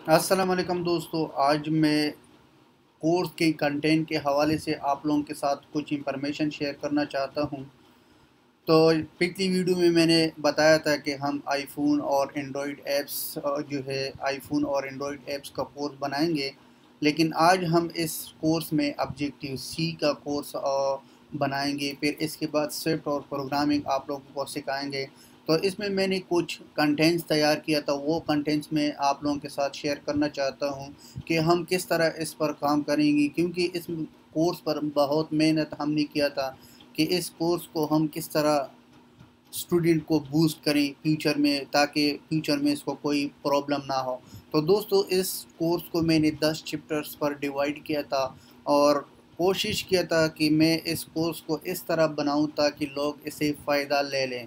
अस्सलाम वालेकुम दोस्तों। आज मैं कोर्स के कंटेंट के हवाले से आप लोगों के साथ कुछ इंफॉर्मेशन शेयर करना चाहता हूं। तो पिछली वीडियो में मैंने बताया था कि हम आईफोन और एंड्रॉयड ऐप्स आईफोन और एंड्रॉयड ऐप्स का कोर्स बनाएंगे। लेकिन आज हम इस कोर्स में ऑब्जेक्टिव सी का कोर्स बनाएंगे। फिर इसके बाद स्विफ्ट और प्रोग्रामिंग आप लोगों को सिखाएंगे। तो इसमें मैंने कुछ कंटेंट्स तैयार किया था, वो कंटेंट्स मैं आप लोगों के साथ शेयर करना चाहता हूं कि हम किस तरह इस पर काम करेंगे, क्योंकि इस कोर्स पर बहुत मेहनत हमने किया था कि इस कोर्स को हम किस तरह स्टूडेंट को बूस्ट करें फ्यूचर में, ताकि फ्यूचर में इसको कोई प्रॉब्लम ना हो। तो दोस्तों, इस कोर्स को मैंने 10 चैप्टर्स पर डिवाइड किया था और कोशिश किया था कि मैं इस कोर्स को इस तरह बनाऊं ताकि लोग इसे फ़ायदा ले लें।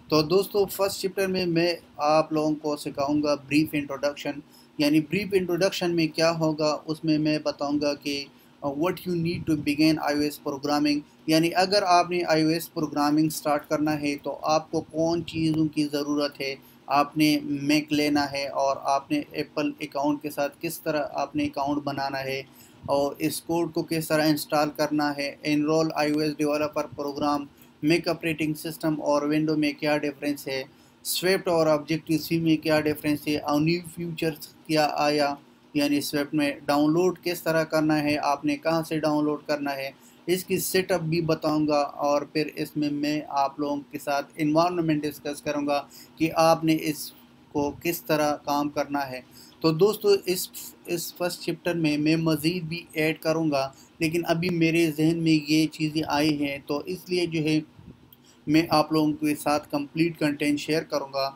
तो दोस्तों, फर्स्ट चैप्टर में मैं आप लोगों को सिखाऊंगा ब्रीफ इंट्रोडक्शन। यानी ब्रीफ इंट्रोडक्शन में क्या होगा, उसमें मैं बताऊंगा कि what you need to begin iOS programming. यानी अगर आपने आईओएस प्रोग्रामिंग स्टार्ट करना है तो आपको कौन चीज़ों की ज़रूरत है। आपने मैक लेना है और आपने एप्पल अकाउंट के साथ किस तरह आपने अकाउंट बनाना है और इस कोड को किस तरह इंस्टॉल करना है। Enrol iOS developer program, Mac operating system और विंडो में क्या डिफरेंस है, स्विफ्ट और ऑब्जेक्टिव सी में क्या डिफरेंस है, और न्यू फीचर्स क्या आया। यानी स्विफ्ट में डाउनलोड किस तरह करना है, आपने कहाँ से डाउनलोड करना है, इसकी सेटअप भी बताऊंगा। और फिर इसमें मैं आप लोगों के साथ इन्वायरमेंट डिस्कस करूंगा कि आपने इसको किस तरह काम करना है। तो दोस्तों, इस फर्स्ट चैप्टर में मैं मज़ीद भी ऐड करूंगा, लेकिन अभी मेरे जहन में ये चीज़ें आई हैं तो इसलिए मैं आप लोगों के साथ कंप्लीट कंटेंट शेयर करूंगा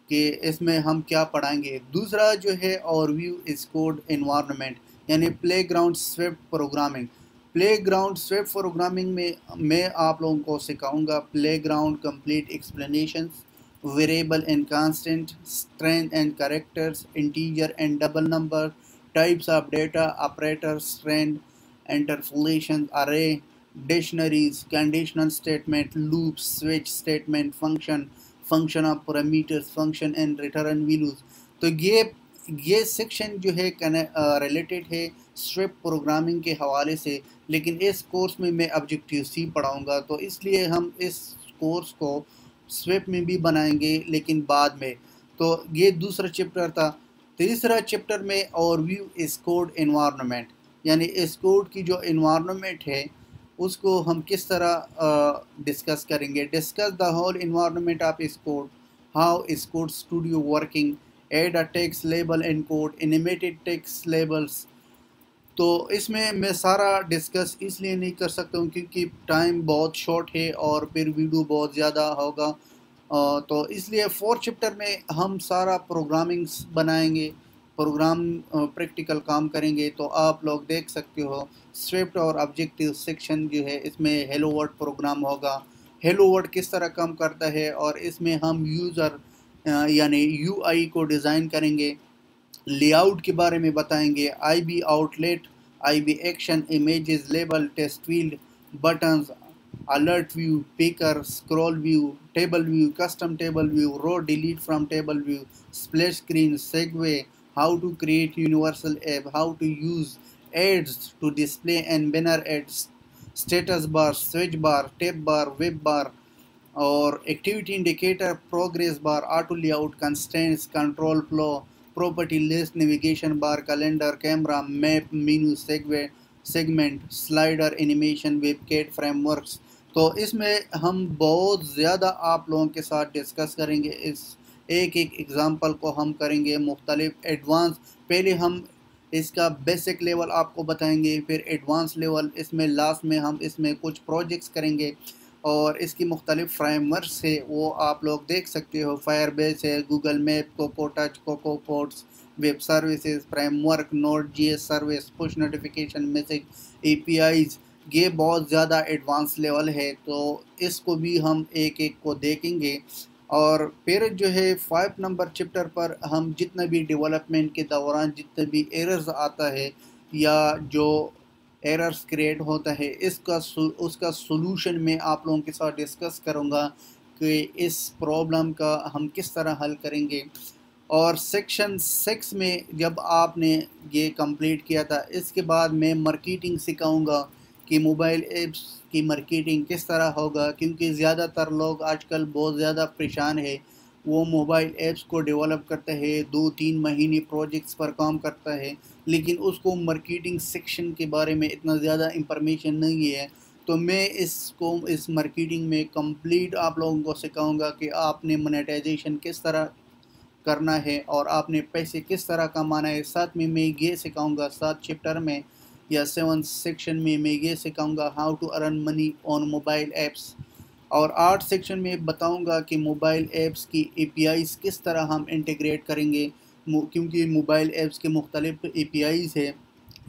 कि इसमें हम क्या पढ़ाएंगे। दूसरा ओवरव्यू इस कोड एनवायरनमेंट, यानी playground swift programming. Playground swift programming में मैं आप लोगों को सिखाऊंगा playground complete explanations, variable and constant, string and characters, integer and double number, types of data operator, string, interpolation, array, dictionaries, conditional statement, loops, switch statement, function of parameters, function and return values. तो ये section related है swift programming के हवाले से। लेकिन इस course में मैं ऑब्जेक्टिव सी पढ़ाऊंगा, तो इसलिए हम इस कोर्स को स्विफ्ट में भी बनाएंगे लेकिन बाद में। तो ये दूसरा चैप्टर था। तीसरा चैप्टर में ओवरव्यू इस कोड एनवायरनमेंट, यानी इस कोड की जो एनवायरनमेंट है उसको हम किस तरह डिस्कस करेंगे। Discuss the whole environment of Xcode, how Xcode studio working, add a text label in code, animated text labels. तो इसमें मैं सारा डिस्कस इसलिए नहीं कर सकता हूँ क्योंकि टाइम बहुत शॉर्ट है और फिर वीडियो बहुत ज़्यादा होगा। तो इसलिए फोर्थ चैप्टर में हम सारा प्रोग्रामिंग्स बनाएंगे, प्रोग्राम प्रैक्टिकल काम करेंगे। तो आप लोग देख सकते हो स्विफ्ट और ऑब्जेक्टिव सेक्शन इसमें हेलो वर्ल्ड प्रोग्राम होगा। हेलो वर्ल्ड किस तरह काम करता है और इसमें हम यूज़र यानी यूआई को डिज़ाइन करेंगे, लेआउट के बारे में बताएंगे, IB outlet, IB action, images, label, text field, buttons, alert view, picker, scroll view, table view, custom table view, row delete from table view, split screen, segue, how to create universal app, how to use ads to display and banner ads, status bar, switch bar, tab bar, web bar, और activity indicator, progress bar, auto layout, constraints, control flow, property list, navigation bar, calendar, camera, map, menu, segment, slider, animation, webkit, frameworks. तो इसमें हम बहुत ज़्यादा आप लोगों के साथ डिस्कस करेंगे। इस एक एक एग्ज़ाम्पल को हम करेंगे मुख्तलिफ एडवांस। पहले हम इसका बेसिक लेवल आपको बताएंगे, फिर एडवांस लेवल, इसमें लास्ट में हम इसमें कुछ प्रोजेक्ट्स करेंगे और इसकी मुख्तलिफ फ्रेमवर्क्स है वो आप लोग देख सकते हो। फायरबेस है, Google map, Cocoa Touch, Cocoa pods, web services, framework, Node JS service, push notification, message APIs. ये बहुत ज़्यादा एडवांस लेवल है, तो इसको भी हम एक एक को देखेंगे। और फिर 5 नंबर चैप्टर पर हम जितना भी डेवलपमेंट के दौरान जितना भी एरर्स आता है या जो एरर्स क्रिएट होता है उसका सोल्यूशन मैं आप लोगों के साथ डिस्कस करूंगा कि इस प्रॉब्लम का हम किस तरह हल करेंगे। और सेक्शन 6 में जब आपने ये कंप्लीट किया था, इसके बाद मैं मार्केटिंग सिखाऊंगा कि मोबाइल ऐप्स की मार्केटिंग किस तरह होगा, क्योंकि ज़्यादातर लोग आजकल बहुत ज़्यादा परेशान है। वो मोबाइल ऐप्स को डेवलप करते हैं, 2-3 महीने प्रोजेक्ट्स पर काम करता है, लेकिन उसको मार्केटिंग सेक्शन के बारे में इतना ज़्यादा इंफॉर्मेशन नहीं है। तो मैं इस मार्केटिंग में कंप्लीट आप लोगों को सिखाऊंगा कि आपने मोनेटाइजेशन किस तरह करना है और आपने पैसे किस तरह कमाना है। साथ में मैं ये सिखाऊंगा 7 चैप्टर में या 7 सेक्शन में मैं ये सिखाऊंगा how to earn money on mobile apps. और 8 सेक्शन में बताऊंगा कि मोबाइल ऐप्स की एपीआईज़ किस तरह हम इंटीग्रेट करेंगे, क्योंकि मोबाइल ऐप्स के मुख्तलिफ एपीआईज़ है,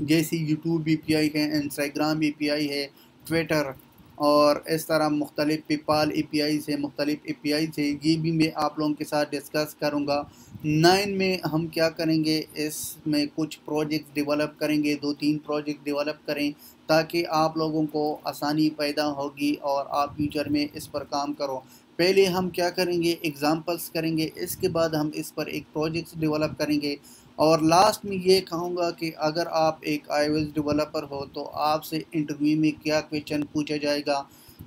जैसे यूट्यूब एपीआई है, इंस्टाग्राम एपीआई है, ट्विटर, और इस तरह मुख्तलिफ पेपाल एपीआई से मुख्तलिफ एपीआई से ये भी मैं आप लोगों के साथ डिस्कस करूँगा। 9 में हम क्या करेंगे, इसमें कुछ प्रोजेक्ट डेवलप करेंगे, 2-3 प्रोजेक्ट डेवलप करें ताकि आप लोगों को आसानी पैदा होगी और आप फ्यूचर में इस पर काम करो। पहले हम क्या करेंगे, एग्ज़ाम्पल्स करेंगे, इसके बाद हम इस पर एक प्रोजेक्ट डेवलप करेंगे। और लास्ट में ये कहूँगा कि अगर आप एक iOS डेवलपर हो तो आपसे इंटरव्यू में क्या क्वेश्चन पूछा जाएगा।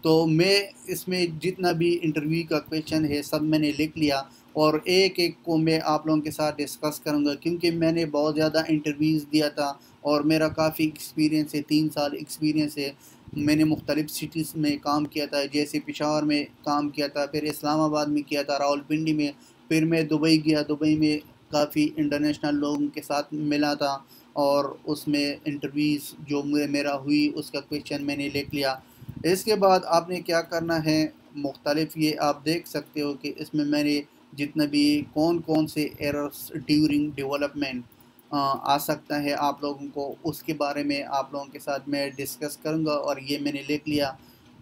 तो मैं इसमें जितना भी इंटरव्यू का क्वेश्चन है सब मैंने लिख लिया और एक एक को मैं आप लोगों के साथ डिस्कस करूँगा, क्योंकि मैंने बहुत ज़्यादा इंटरव्यूज़ दिया था और मेरा काफ़ी एक्सपीरियंस है, 3 साल एक्सपीरियंस है। मैंने मुख्तलिफ़ सिटीज़ में काम किया था, जैसे पेशावर में काम किया था, फिर इस्लामाबाद में किया था, रावलपिंडी में, फिर मैं दुबई गया, दुबई में काफ़ी इंटरनेशनल लोगों के साथ मिला था और उसमें इंटरव्यूज़ जो मेरा हुई उसका क्वेश्चन मैंने लिख लिया। इसके बाद आपने क्या करना है, मुख्तलिफ ये आप देख सकते हो कि इसमें मैंने जितने भी कौन कौन से एरर्स ड्यूरिंग डेवलपमेंट आ सकता है आप लोगों को, उसके बारे में आप लोगों के साथ मैं डिस्कस करूँगा और ये मैंने लिख लिया।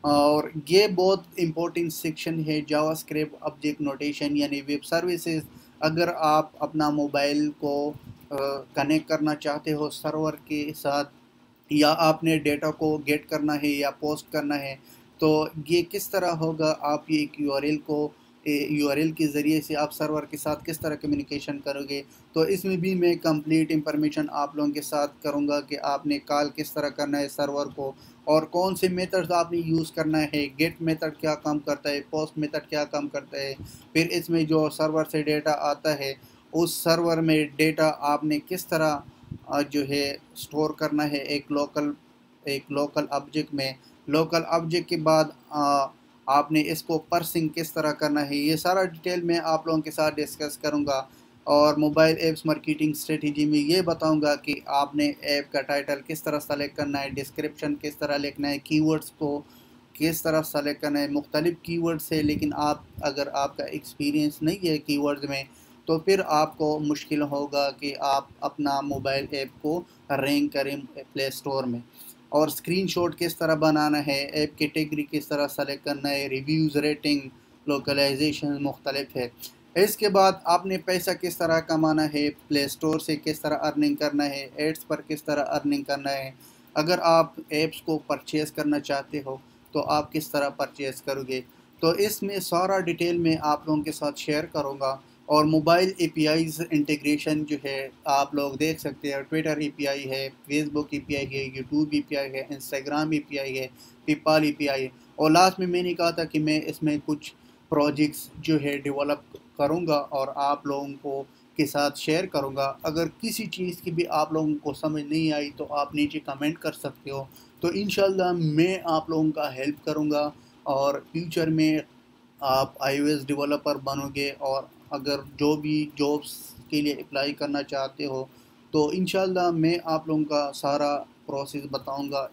और ये बहुत इम्पोर्टेंट सेक्शन है, जावास्क्रिप्ट ऑब्जेक्ट नोटेशन यानी वेब सर्विसेज। अगर आप अपना मोबाइल को कनेक्ट करना चाहते हो सर्वर के साथ, या आपने डेटा को गेट करना है या पोस्ट करना है, तो ये किस तरह होगा, आप ये एक यूआरएल को यूआरएल के ज़रिए से आप सर्वर के साथ किस तरह कम्युनिकेशन करोगे। तो इसमें भी मैं कंप्लीट इंफॉर्मेशन आप लोगों के साथ करूंगा कि आपने कॉल किस तरह करना है सर्वर को और कौन से मेथड्स आपने यूज़ करना है, गेट मेथड क्या काम करता है, पोस्ट मेथड क्या काम करता है। फिर इसमें जो सर्वर से डेटा आता है उस सर्वर में डेटा आपने किस तरह जो है स्टोर करना है एक लोकल ऑब्जेक्ट में। लोकल ऑब्जेक्ट के बाद आपने इसको पर्सिंग किस तरह करना है, ये सारा डिटेल मैं आप लोगों के साथ डिस्कस करूंगा। और मोबाइल ऐप्स मार्केटिंग स्ट्रेटजी में ये बताऊंगा कि आपने ऐप का टाइटल किस तरह सेलेक्ट करना है, डिस्क्रिप्शन किस तरह लिखना है, कीवर्ड्स को किस तरह सेलेक्ट करना है। मुख्तलिफ कीवर्ड्स है, लेकिन अगर आपका एक्सपीरियंस नहीं है कीवर्ड्स में तो फिर आपको मुश्किल होगा कि आप अपना मोबाइल ऐप को रैंक करें प्ले स्टोर में। और स्क्रीनशॉट किस तरह बनाना है, ऐप कैटेगरी किस तरह सेलेक्ट करना है, रिव्यूज़, रेटिंग, लोकलाइजेशन मुख्तलिफ है। इसके बाद आपने पैसा किस तरह कमाना है, प्ले स्टोर से किस तरह अर्निंग करना है, एड्स पर किस तरह अर्निंग करना है। अगर आप ऐप्स को परचेज़ करना चाहते हो तो आप किस तरह परचेज़ करोगे। तो इसमें सारा डिटेल में आप लोगों के साथ शेयर करूँगा। और मोबाइल एपीआईज़ इंटीग्रेशन जो है आप लोग देख सकते हैं, ट्विटर एपीआई है, फेसबुक एपीआई है, यूट्यूब एपीआई है, इंस्टाग्राम एपीआई है, पेपाल एपीआई है। और लास्ट में मैंने कहा था कि मैं इसमें कुछ प्रोजेक्ट्स जो है डेवलप करूंगा और आप लोगों को के साथ शेयर करूंगा। अगर किसी चीज़ की भी आप लोगों को समझ नहीं आई तो आप नीचे कमेंट कर सकते हो, तो इंशाल्लाह मैं आप लोगों का हेल्प करूंगा और फ्यूचर में आप iOS डेवलपर बनोगे। और अगर जो भी जॉब्स के लिए अप्लाई करना चाहते हो तो इंशाल्लाह मैं आप लोगों का सारा प्रोसेस बताऊंगा।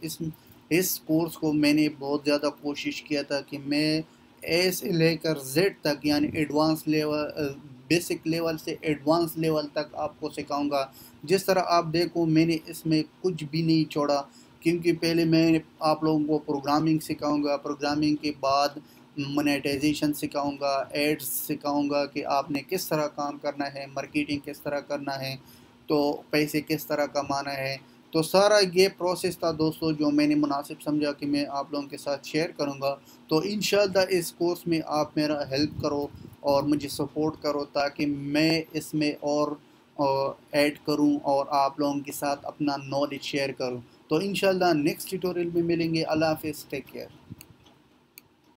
इस कोर्स को मैंने बहुत ज़्यादा कोशिश किया था कि मैं ए से लेकर जेड तक यानी एडवांस लेवल, बेसिक लेवल से एडवांस लेवल तक आपको सिखाऊंगा। जिस तरह आप देखो मैंने इसमें कुछ भी नहीं छोड़ा, क्योंकि पहले मैं आप लोगों को प्रोग्रामिंग सिखाऊंगा, प्रोग्रामिंग के बाद मोनेटाइजेशन सिखाऊंगा, एड्स सिखाऊंगा कि आपने किस तरह काम करना है, मार्केटिंग किस तरह करना है, तो पैसे किस तरह कमाना है। तो सारा ये प्रोसेस था दोस्तों जो मैंने मुनासिब समझा कि मैं आप लोगों के साथ शेयर करूंगा। तो इंशाल्लाह इस कोर्स में आप मेरा हेल्प करो और मुझे सपोर्ट करो ताकि मैं इसमें और ऐड करूं और आप लोगों के साथ अपना नॉलेज शेयर करूं। तो इंशाल्लाह नेक्स्ट ट्यूटोरियल में मिलेंगे। अल्लाह हाफ़िज़, टेक केयर।